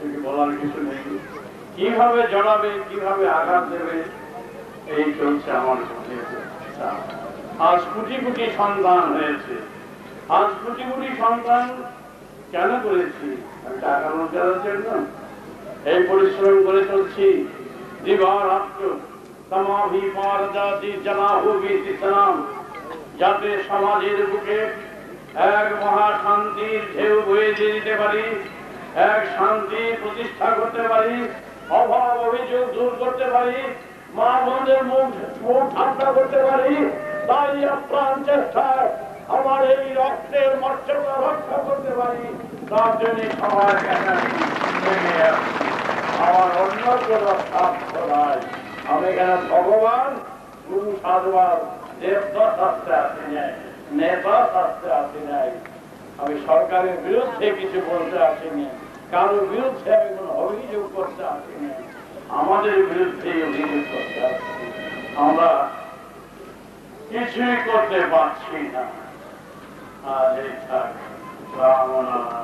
থেকে বলার কিছু নেই। কিভাবে জড়াবে, কিভাবে আঘাত দেবে, এই চলছে আমার কাছে। আজ কোটি কোটি সন্তান হয়েছে। আজ কোটি কোটি সন্তান কেন করেছি? টাকা রোজগারের জন্য এই পরিশ্রম করে চলছি দিবারাত্র। তমাভি পারজাতি জানাহুবি তিসনাম, যাতে সমাজের বুকে এক মহা শান্তির ঢেউ বয়ে দিতে পারি, এক শান্তি প্রতিষ্ঠা করতে পারি, অভাব অভিযোগ দূর করতে পারি, মা বোনদের মুখ ঠান্ডা করতে পারি। তাই আপ্রাণ চেষ্টায় আমার এই রক্তের মর্যাদা রক্ষা করতে পারি, তার জন্য সবার আমার অন্য কোনো স্বার্থ নাই। আমি এখানে ভগবান, গুরু সাধুবাদ, দেবতা শাস্ত্রে আসি নাই, নেতা শাস্ত্রে আসি নাই। আমি সরকারের বিরুদ্ধে কিছু বলতে আসিনি, কারোর বিরুদ্ধে আমি কোনো অভিযোগ করতে আসিনি, আমাদের বিরুদ্ধে অভিযোগ করতে আসছি। আমরা কিছুই করতে পারছি না। আজ এই থাক, রাম নাম।